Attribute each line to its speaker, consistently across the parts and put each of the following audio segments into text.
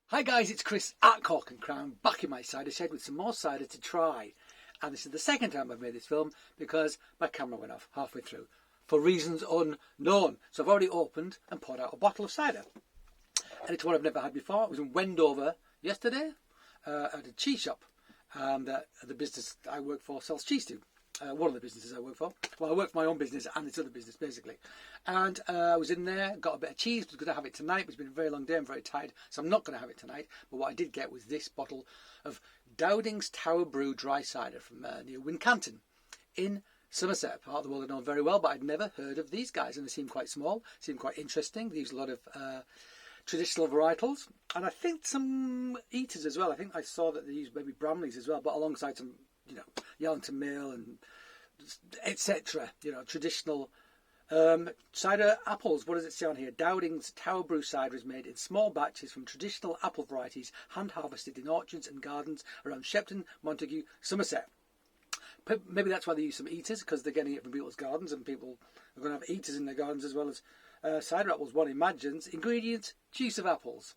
Speaker 1: Hi guys, it's Chris at Cork and Crown, back in my cider shed with some more cider to try. And this is the second time I've made this film because my camera went off halfway through for reasons unknown. So I've already opened and poured out a bottle of cider. And it's one I've never had before. It was in Wendover yesterday at a cheese shop that the business I work for sells cheese to. One of the businesses I work for. Well, I work for my own business and this other business, basically. And I was in there, got a bit of cheese, was going to have it tonight, but it's been a very long day, I'm very tired, so I'm not going to have it tonight. But what I did get was this bottle of Dowding's Tower Brue dry cider from near Wincanton in Somerset, part of the world I know very well, but I'd never heard of these guys, and they seem quite small, seem quite interesting. They use a lot of traditional varietals, and I think some eaters as well. I think I saw that they use maybe Bramleys as well, but alongside some, Yarlington Mill and etc. Traditional cider apples. What does it say on here? Dowding's Tower Brue cider is made in small batches from traditional apple varieties, hand harvested in orchards and gardens around Shepton, Montague, Somerset. Maybe that's why they use some eaters, because they're getting it from people's gardens, and people are going to have eaters in their gardens as well as cider apples. One imagines. Ingredients: juice of apples.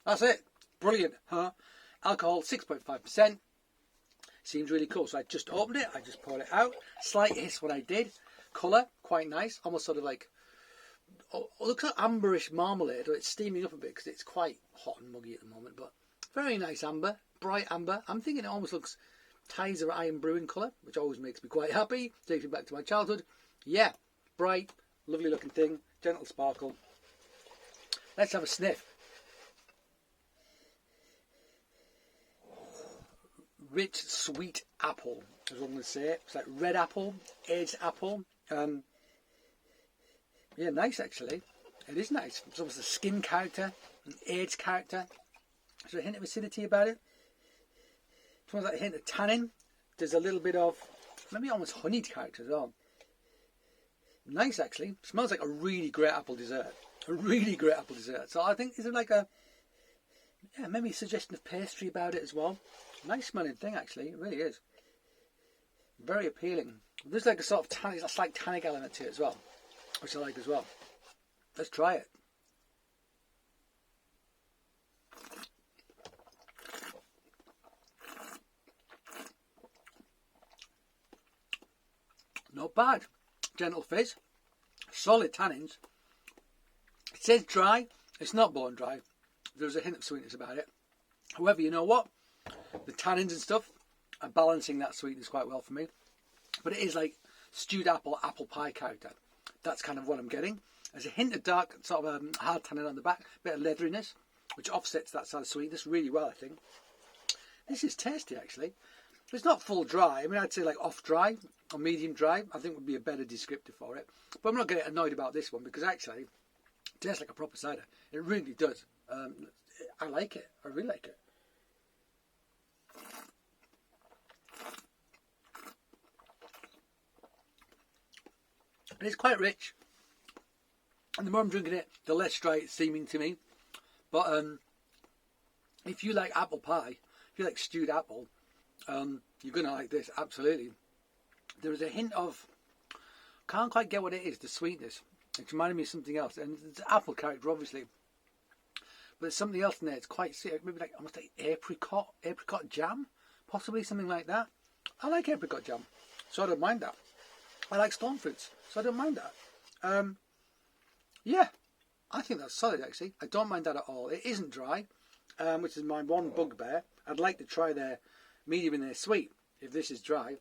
Speaker 1: That's it. Brilliant, huh? Alcohol 6.5%. Seems really cool. So I just opened it. I just poured it out. Slight hiss when I did. Colour, quite nice. Almost sort of like, looks like amberish marmalade. Or it's steaming up a bit because it's quite hot and muggy at the moment. But very nice amber. Bright amber. I'm thinking it almost looks Cider iron brewing colour, which always makes me quite happy. Takes me back to my childhood. Yeah, bright, lovely looking thing. Gentle sparkle. Let's have a sniff. Rich, sweet apple, as I'm going to say. It's like red apple, aged apple. Yeah, nice actually. It is nice. It's almost a skin character, an aged character. There's a hint of acidity about it. Smells like a hint of tannin. There's a little bit of, maybe almost honeyed character as well. Nice actually. Smells like a really great apple dessert. A really great apple dessert. So I think, is it like a, yeah, maybe a suggestion of pastry about it as well. Nice smelling thing actually, it really is. Very appealing. There's like a sort of tannic, a slight tannic element to it as well, which I like as well. Let's try it. Not bad. Gentle fizz. Solid tannins. It says dry. It's not bone dry. There's a hint of sweetness about it. However, you know what? The tannins and stuff are balancing that sweetness quite well for me. But it is like stewed apple pie character. That's kind of what I'm getting. There's a hint of dark, sort of hard tannin on the back. A bit of leatheriness, which offsets that sort of sweetness really well, I think. This is tasty, actually. It's not full dry. I mean, I'd say like off dry or medium dry, I think would be a better descriptor for it. But I'm not getting annoyed about this one because actually it tastes like a proper cider. It really does. I like it. I really like it. And it's quite rich. And the more I'm drinking it, the less dry it's seeming to me. But if you like apple pie, if you like stewed apple, you're going to like this, absolutely. There is a hint of, can't quite get what it is, the sweetness. It's reminding me of something else. And it's apple character, obviously. But there's something else in there. It's quite sweet, maybe like almost like apricot jam, possibly something like that. I like apricot jam, so I don't mind that. I like stone fruits, so I don't mind that. Yeah, I think that's solid actually. I don't mind that at all. It isn't dry, which is my one bugbear. I'd like to try their medium and their sweet if this is dry.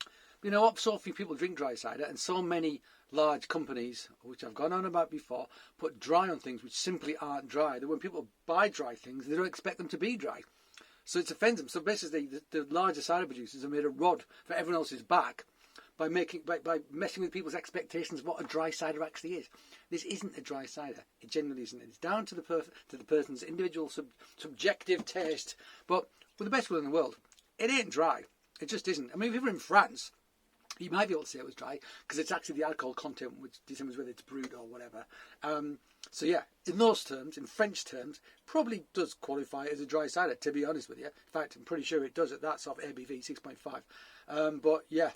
Speaker 1: But you know what? So few people drink dry cider, and so many large companies, which I've gone on about before, put dry on things which simply aren't dry. That when people buy dry things, they don't expect them to be dry. So it offends them. So basically, the larger cider producers have made a rod for everyone else's back by messing with people's expectations of what a dry cider actually is. This isn't a dry cider. It genuinely isn't. It's down to the person's individual subjective taste. But with the best will in the world, it ain't dry. It just isn't. I mean, if you were in France, you might be able to say it was dry because it's actually the alcohol content which determines whether it's brewed or whatever. So yeah, in those terms, in French terms, probably does qualify as a dry cider, to be honest with you. In fact, I'm pretty sure it does at that sort of ABV, 6.5. But yeah,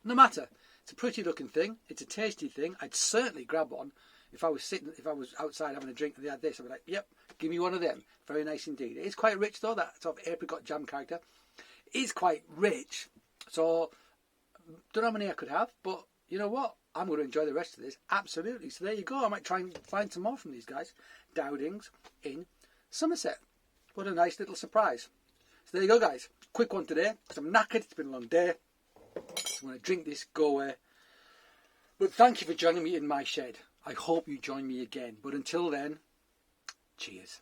Speaker 1: no matter. It's a pretty looking thing. It's a tasty thing. I'd certainly grab one if I was outside having a drink and they had this. I'd be like, yep, Give me one of them. Very nice indeed. It is quite rich though, that sort of apricot jam character. It is quite rich. So, don't know how many I could have, but you know what? I'm going to enjoy the rest of this. Absolutely. So there you go. I might try and find some more from these guys. Dowdings in Somerset. What a nice little surprise. So there you go, guys. Quick one today, because I'm knackered. It's been a long day. So I'm going to drink this, go away. But thank you for joining me in my shed. I hope you join me again. But until then, cheers.